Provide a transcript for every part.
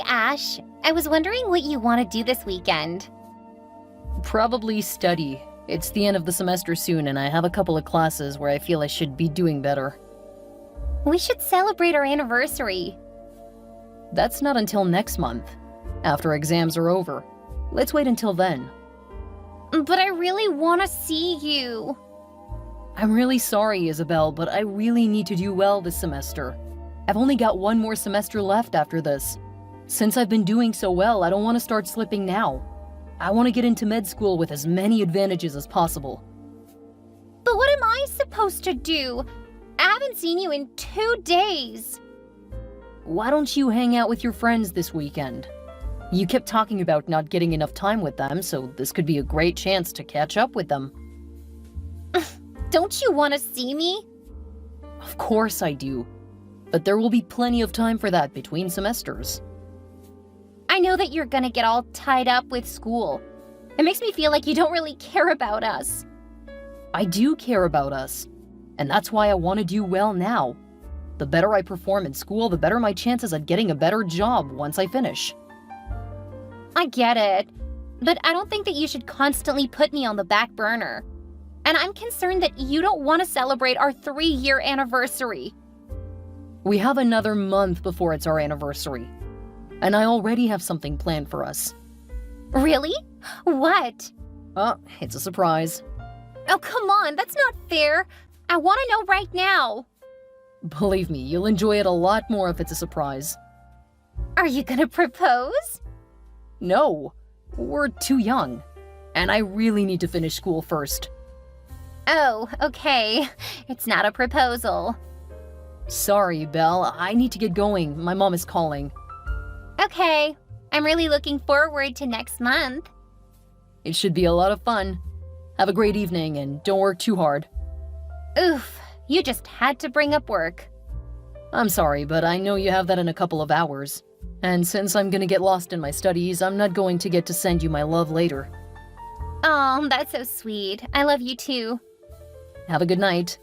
Ash. I was wondering what you want to do this weekend. Probably study. It's the end of the semester soon, and I have a couple of classes where I feel I should be doing better. We should celebrate our anniversary. That's not until next month, after exams are over. Let's wait until then. But I really want to see you. I'm really sorry, Isabel, but I really need to do well this semester. I've only got one more semester left after this. Since I've been doing so well, I don't want to start slipping now. I want to get into med school with as many advantages as possible. But what am I supposed to do? I haven't seen you in 2 days. Why don't you hang out with your friends this weekend? You kept talking about not getting enough time with them, so this could be a great chance to catch up with them. Don't you want to see me? Of course I do. But there will be plenty of time for that between semesters. I know that you're gonna get all tied up with school. It makes me feel like you don't really care about us. I do care about us, and that's why I want to do well now. The better I perform in school, the better my chances at getting a better job once I finish. I get it, but I don't think that you should constantly put me on the back burner. And I'm concerned that you don't want to celebrate our 3-year anniversary. We have another month before it's our anniversary, and I already have something planned for us. Really? What? It's a surprise. Oh, come on, that's not fair. I want to know right now. Believe me, you'll enjoy it a lot more if it's a surprise. Are you gonna propose? No, we're too young, and I really need to finish school first. Oh, okay. It's not a proposal. Sorry, Belle, I need to get going. My mom is calling. Okay. I'm really looking forward to next month. It should be a lot of fun. Have a great evening, and don't work too hard. Oof, you just had to bring up work. I'm sorry, but I know you have that in a couple of hours. And since I'm gonna get lost in my studies, I'm not going to get to send you my love later. Oh, that's so sweet. I love you too. Have a good night.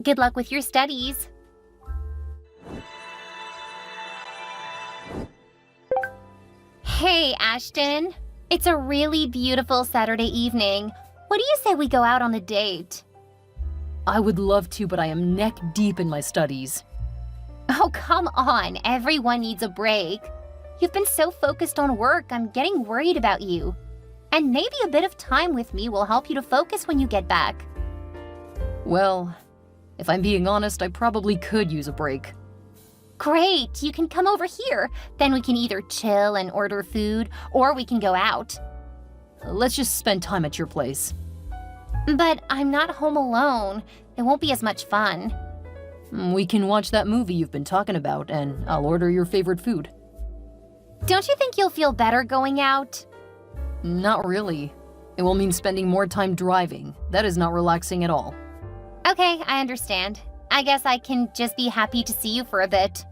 Good luck with your studies. Hey, Ashton. It's a really beautiful Saturday evening. What do you say we go out on a date? I would love to, but I am neck deep in my studies. Oh, come on. Everyone needs a break. You've been so focused on work, I'm getting worried about you. And maybe a bit of time with me will help you to focus when you get back. Well, if I'm being honest, I probably could use a break. Great, you can come over here. Then we can either chill and order food, or we can go out. Let's just spend time at your place. But I'm not home alone. It won't be as much fun. We can watch that movie you've been talking about, and I'll order your favorite food. Don't you think you'll feel better going out? Not really. It will mean spending more time driving. That is not relaxing at all. Okay, I understand. I guess I can just be happy to see you for a bit.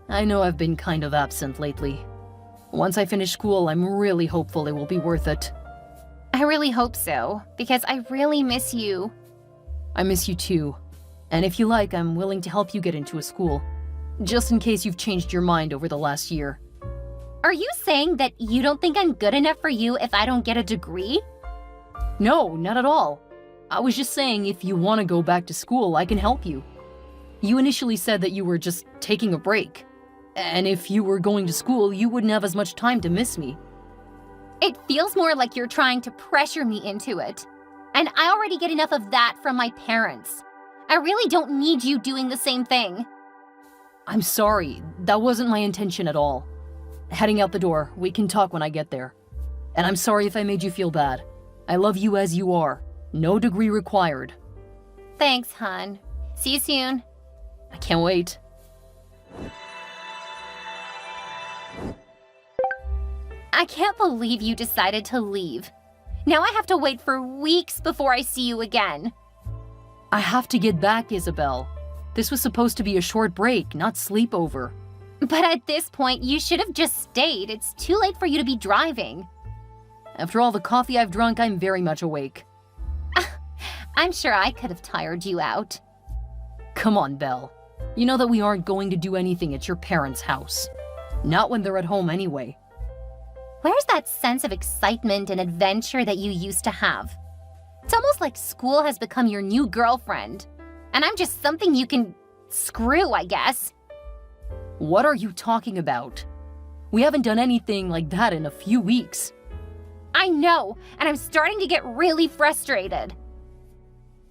I know I've been kind of absent lately. Once I finish school, I'm really hopeful it will be worth it. I really hope so, because I really miss you. I miss you too. And if you like, I'm willing to help you get into a school. Just in case you've changed your mind over the last year. Are you saying that you don't think I'm good enough for you if I don't get a degree? No, not at all. I was just saying if you want to go back to school, I can help you. You initially said that you were just taking a break. And if you were going to school, you wouldn't have as much time to miss me. It feels more like you're trying to pressure me into it. And I already get enough of that from my parents. I really don't need you doing the same thing. I'm sorry. That wasn't my intention at all. Heading out the door. We can talk when I get there. And I'm sorry if I made you feel bad. I love you as you are. No degree required. Thanks, hon. See you soon. I can't wait. I can't believe you decided to leave. Now I have to wait for weeks before I see you again. I have to get back, Isabel. This was supposed to be a short break, not sleepover. But at this point, you should have just stayed. It's too late for you to be driving. After all the coffee I've drunk, I'm very much awake. I'm sure I could have tired you out. Come on, Belle. You know that we aren't going to do anything at your parents' house. Not when they're at home anyway. Where's that sense of excitement and adventure that you used to have? It's almost like school has become your new girlfriend, and I'm just something you can screw, I guess. What are you talking about? We haven't done anything like that in a few weeks. I know, and I'm starting to get really frustrated.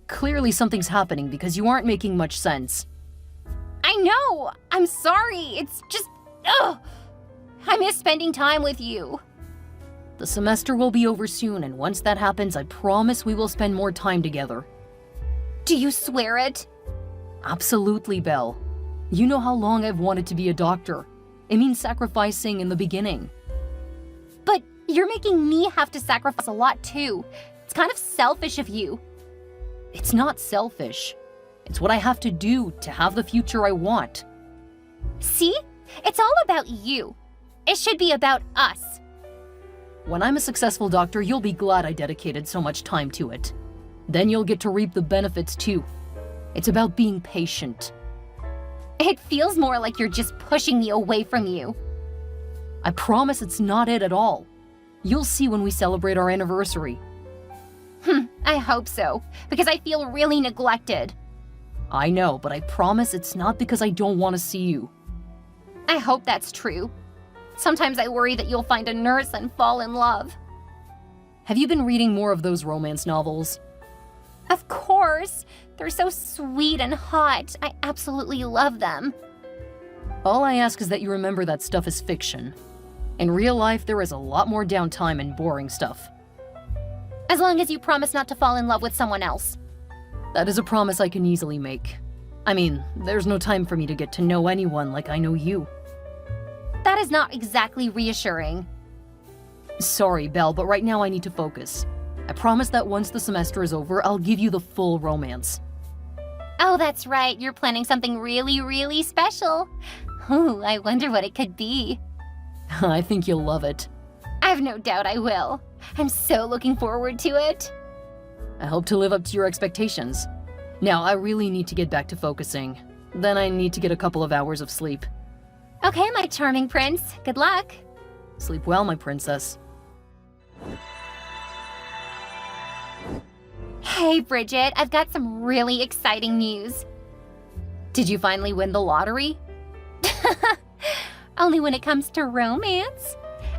Clearly something's happening because you aren't making much sense. I know! I'm sorry, it's just... Ugh! I miss spending time with you. The semester will be over soon, and once that happens, I promise we will spend more time together. Do you swear it? Absolutely, Belle. You know how long I've wanted to be a doctor. It means sacrificing in the beginning. But you're making me have to sacrifice a lot too. It's kind of selfish of you. It's not selfish. It's what I have to do to have the future I want. See? It's all about you. It should be about us. When I'm a successful doctor, you'll be glad I dedicated so much time to it. Then you'll get to reap the benefits too. It's about being patient. It feels more like you're just pushing me away from you. I promise it's not it at all. You'll see when we celebrate our anniversary. I hope so, because I feel really neglected. I know, but I promise it's not because I don't want to see you. I hope that's true. Sometimes I worry that you'll find a nurse and fall in love. Have you been reading more of those romance novels? Of course! They're so sweet and hot. I absolutely love them. All I ask is that you remember that stuff is fiction. In real life, there is a lot more downtime and boring stuff. As long as you promise not to fall in love with someone else. That is a promise I can easily make. I mean, there's no time for me to get to know anyone like I know you. That is not exactly reassuring. Sorry, Belle, but right now I need to focus. I promise that once the semester is over, I'll give you the full romance. Oh, that's right. You're planning something really, really special. Ooh, I wonder what it could be. I think you'll love it. I've no doubt I will. I'm so looking forward to it. I hope to live up to your expectations. Now, I really need to get back to focusing. Then I need to get a couple of hours of sleep. Okay, my charming prince. Good luck. Sleep well, my princess. Hey, Bridget, I've got some really exciting news. Did you finally win the lottery? Only when it comes to romance.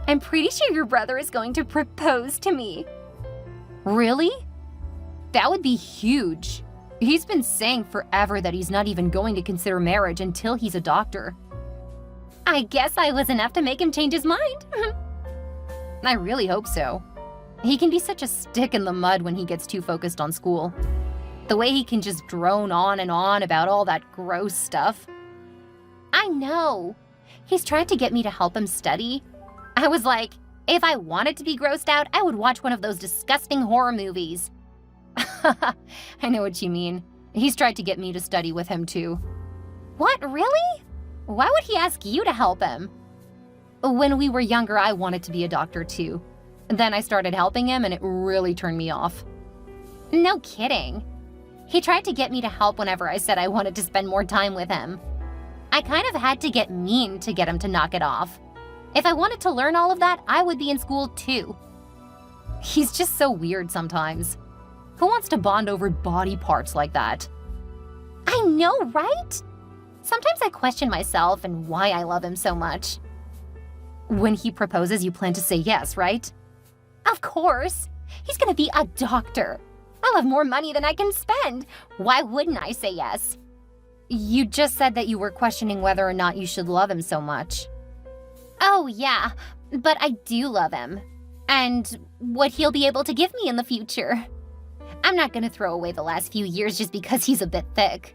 I'm pretty sure your brother is going to propose to me. Really? That would be huge. He's been saying forever that he's not even going to consider marriage until he's a doctor. I guess I was enough to make him change his mind. I really hope so. He can be such a stick in the mud when he gets too focused on school. The way he can just drone on and on about all that gross stuff. I know. He's tried to get me to help him study. I was like, if I wanted to be grossed out, I would watch one of those disgusting horror movies. I know what you mean. He's tried to get me to study with him too. What, really? Why would he ask you to help him? When we were younger, I wanted to be a doctor too. Then I started helping him and it really turned me off. No kidding. He tried to get me to help whenever I said I wanted to spend more time with him. I kind of had to get mean to get him to knock it off. If I wanted to learn all of that, I would be in school too. He's just so weird sometimes. Who wants to bond over body parts like that? I know, right? Sometimes I question myself and why I love him so much. When he proposes, you plan to say yes, right? Of course. He's gonna be a doctor. I'll have more money than I can spend. Why wouldn't I say yes? You just said that you were questioning whether or not you should love him so much. Oh, yeah, but I do love him. And what he'll be able to give me in the future. I'm not gonna throw away the last few years just because he's a bit thick.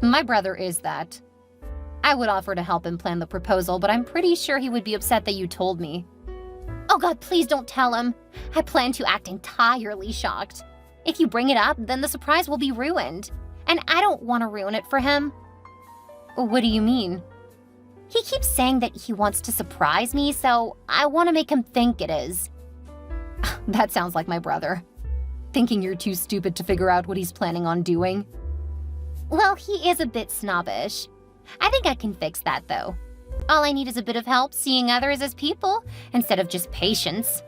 My brother is that. I would offer to help him plan the proposal, but I'm pretty sure he would be upset that you told me. Oh God, please don't tell him. I plan to act entirely shocked. If you bring it up, then the surprise will be ruined. And I don't want to ruin it for him. What do you mean? He keeps saying that he wants to surprise me, so I want to make him think it is. That sounds like my brother. Thinking you're too stupid to figure out what he's planning on doing. Well, he is a bit snobbish. I think I can fix that, though. All I need is a bit of help seeing others as people instead of just patience.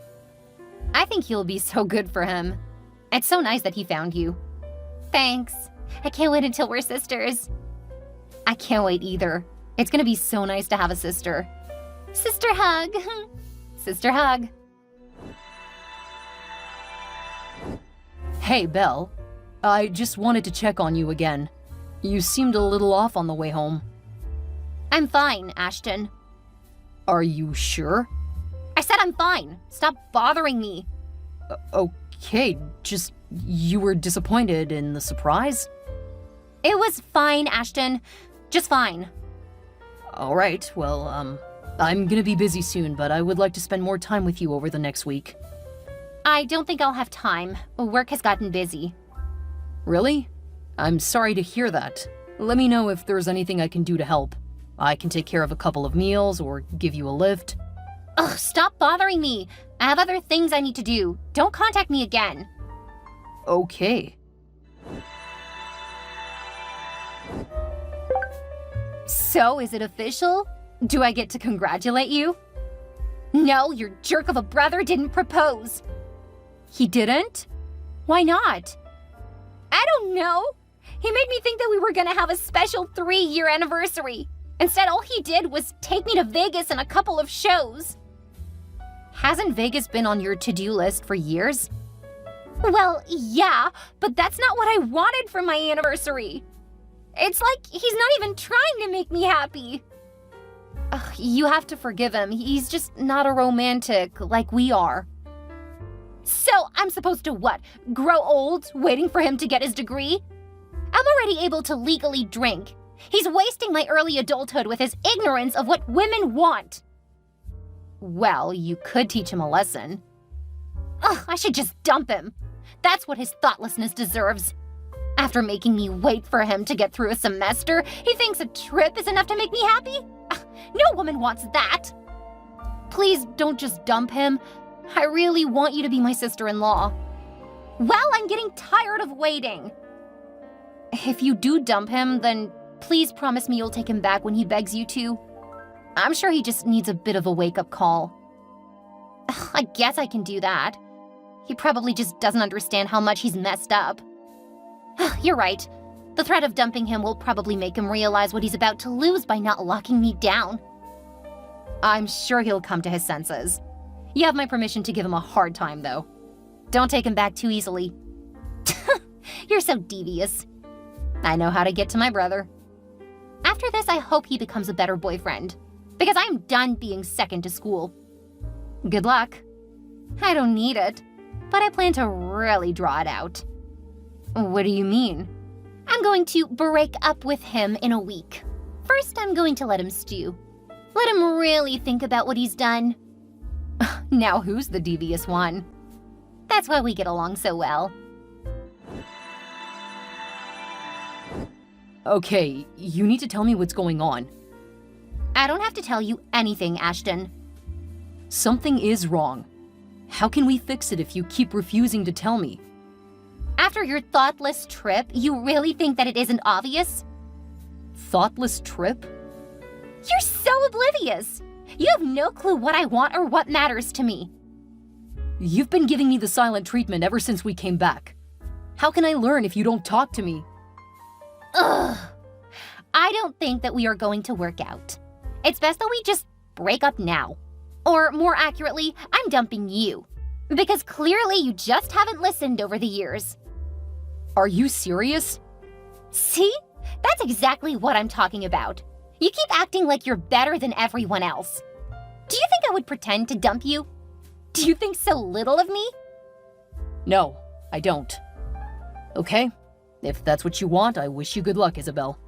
I think you'll be so good for him. It's so nice that he found you. Thanks. I can't wait until we're sisters. I can't wait either. It's gonna be so nice to have a sister. Sister hug. Sister hug. Hey, Belle. I just wanted to check on you again. You seemed a little off on the way home. I'm fine, Ashton. Are you sure? I said I'm fine. Stop bothering me. Okay, just you were disappointed in the surprise? It was fine, Ashton. Just fine. All right, well, I'm gonna be busy soon, but I would like to spend more time with you over the next week. I don't think I'll have time. Work has gotten busy. Really? I'm sorry to hear that. Let me know if there's anything I can do to help. I can take care of a couple of meals or give you a lift. Ugh, stop bothering me. I have other things I need to do. Don't contact me again. Okay. So, is it official? Do I get to congratulate you? No, your jerk of a brother didn't propose. He didn't? Why not? I don't know. He made me think that we were gonna have a special 3-year anniversary. Instead, all he did was take me to Vegas and a couple of shows. Hasn't Vegas been on your to-do list for years? Well, yeah, but that's not what I wanted for my anniversary. It's like he's not even trying to make me happy. Ugh, you have to forgive him. He's just not a romantic like we are. So I'm supposed to what? Grow old waiting for him to get his degree? I'm already able to legally drink. He's wasting my early adulthood with his ignorance of what women want. Well, you could teach him a lesson. Ugh, I should just dump him. That's what his thoughtlessness deserves. After making me wait for him to get through a semester, he thinks a trip is enough to make me happy? Ugh, no woman wants that. Please don't just dump him. I really want you to be my sister-in-law. Well, I'm getting tired of waiting. If you do dump him, then please promise me you'll take him back when he begs you to. I'm sure he just needs a bit of a wake-up call. Ugh, I guess I can do that. He probably just doesn't understand how much he's messed up. You're right. The threat of dumping him will probably make him realize what he's about to lose by not locking me down. I'm sure he'll come to his senses. You have my permission to give him a hard time, though. Don't take him back too easily. You're so devious. I know how to get to my brother. After this, I hope he becomes a better boyfriend, because I'm done being second to school. Good luck. I don't need it, but I plan to really draw it out. What do you mean? I'm going to break up with him in a week. First, I'm going to let him stew. Let him really think about what he's done. Now who's the devious one? That's why we get along so well. Okay, you need to tell me what's going on. I don't have to tell you anything, Ashton. Something is wrong. How can we fix it if you keep refusing to tell me? After your thoughtless trip, you really think that it isn't obvious? Thoughtless trip? You're so oblivious! You have no clue what I want or what matters to me. You've been giving me the silent treatment ever since we came back. How can I learn if you don't talk to me? Ugh. I don't think that we are going to work out. It's best that we just break up now. Or more accurately, I'm dumping you. Because clearly you just haven't listened over the years. Are you serious? See? That's exactly what I'm talking about. You keep acting like you're better than everyone else. Do you think I would pretend to dump you? Do you think so little of me? No, I don't. Okay, if that's what you want, I wish you good luck, Isabel.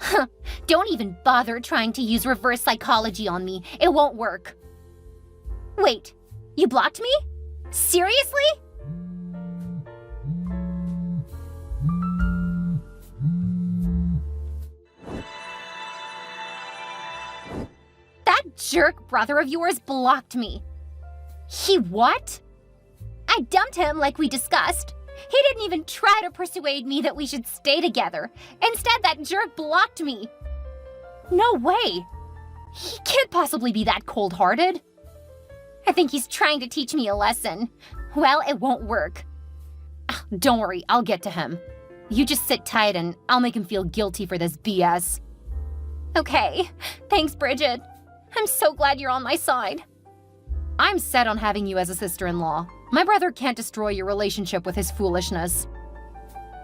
Huh, don't even bother trying to use reverse psychology on me. It won't work. Wait, you blocked me? Seriously? That jerk brother of yours blocked me. He what? I dumped him like we discussed. He didn't even try to persuade me that we should stay together. Instead, that jerk blocked me. No way. He can't possibly be that cold-hearted. I think he's trying to teach me a lesson. Well, it won't work. Don't worry, I'll get to him. You just sit tight and I'll make him feel guilty for this BS. Okay, thanks, Bridget. I'm so glad you're on my side. I'm set on having you as a sister-in-law. My brother can't destroy your relationship with his foolishness.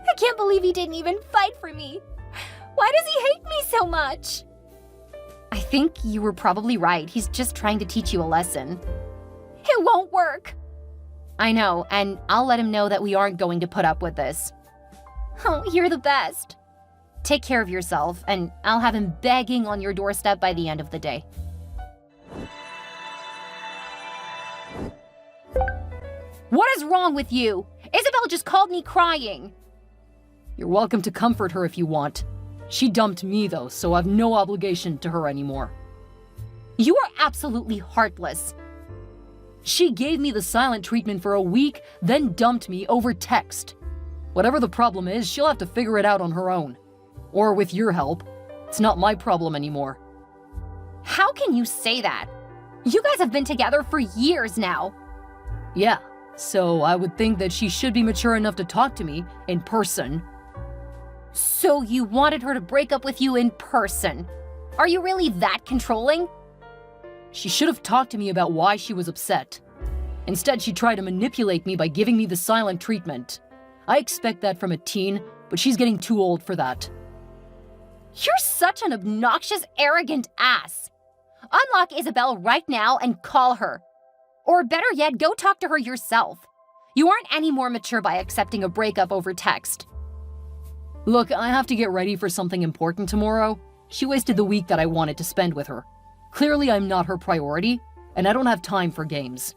I can't believe he didn't even fight for me. Why does he hate me so much? I think you were probably right. He's just trying to teach you a lesson. It won't work. I know, and I'll let him know that we aren't going to put up with this. Oh, you're the best. Take care of yourself, and I'll have him begging on your doorstep by the end of the day. What is wrong with you? Isabel just called me crying. You're welcome to comfort her if you want. She dumped me, though, so I've no obligation to her anymore. You are absolutely heartless. She gave me the silent treatment for a week, then dumped me over text. Whatever the problem is, she'll have to figure it out on her own. Or with your help. It's not my problem anymore. How can you say that? You guys have been together for years now. Yeah, so I would think that she should be mature enough to talk to me in person. So you wanted her to break up with you in person? Are you really that controlling? She should have talked to me about why she was upset. Instead, she tried to manipulate me by giving me the silent treatment. I expect that from a teen, but she's getting too old for that. You're such an obnoxious, arrogant ass. Unlock Isabel right now and call her. Or better yet, go talk to her yourself. You aren't any more mature by accepting a breakup over text. Look, I have to get ready for something important tomorrow. She wasted the week that I wanted to spend with her. Clearly, I'm not her priority, and I don't have time for games.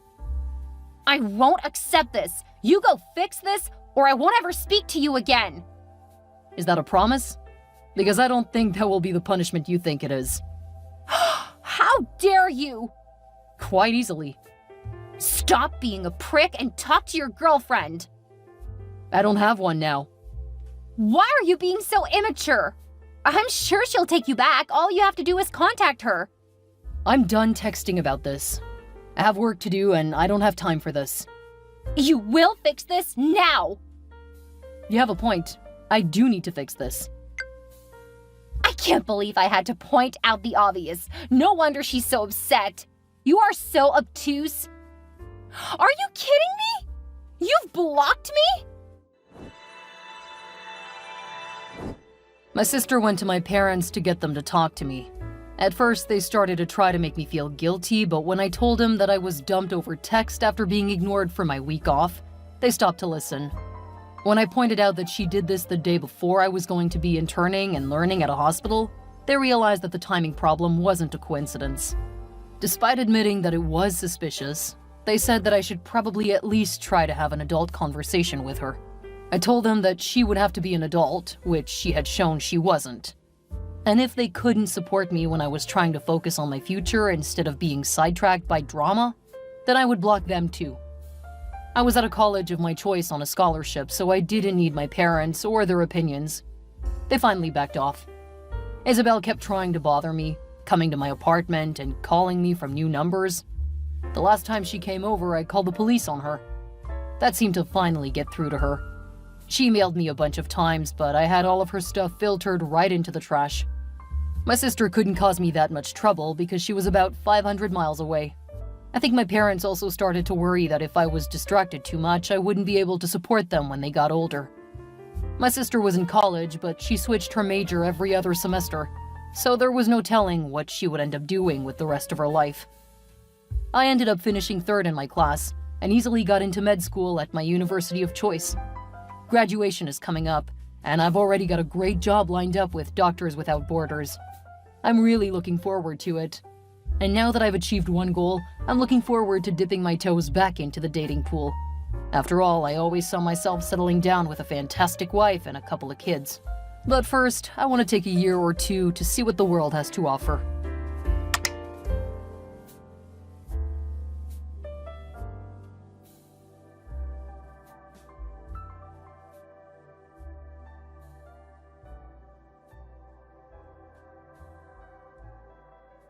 I won't accept this. You go fix this, or I won't ever speak to you again. Is that a promise? Because I don't think that will be the punishment you think it is. How dare you! Quite easily. Stop being a prick and talk to your girlfriend. I don't have one now. Why are you being so immature? I'm sure she'll take you back. All you have to do is contact her. I'm done texting about this. I have work to do and I don't have time for this. You will fix this now. You have a point. I do need to fix this. I can't believe I had to point out the obvious. No wonder she's so upset. You are so obtuse. Are you kidding me? You've blocked me? My sister went to my parents to get them to talk to me. At first, they started to try to make me feel guilty, but when I told them that I was dumped over text after being ignored for my week off, they stopped to listen. When I pointed out that she did this the day before I was going to be interning and learning at a hospital, they realized that the timing problem wasn't a coincidence. Despite admitting that it was suspicious, they said that I should probably at least try to have an adult conversation with her. I told them that she would have to be an adult, which she had shown she wasn't. And if they couldn't support me when I was trying to focus on my future instead of being sidetracked by drama, then I would block them too. I was at a college of my choice on a scholarship, so I didn't need my parents or their opinions. They finally backed off. Isabel kept trying to bother me, coming to my apartment and calling me from new numbers. The last time she came over, I called the police on her. That seemed to finally get through to her. She emailed me a bunch of times, but I had all of her stuff filtered right into the trash. My sister couldn't cause me that much trouble because she was about 500 miles away. I think my parents also started to worry that if I was distracted too much, I wouldn't be able to support them when they got older. My sister was in college, but she switched her major every other semester, so there was no telling what she would end up doing with the rest of her life. I ended up finishing third in my class and easily got into med school at my university of choice. Graduation is coming up, and I've already got a great job lined up with Doctors Without Borders. I'm really looking forward to it. And now that I've achieved one goal, I'm looking forward to dipping my toes back into the dating pool. After all, I always saw myself settling down with a fantastic wife and a couple of kids. But first, I want to take a year or two to see what the world has to offer.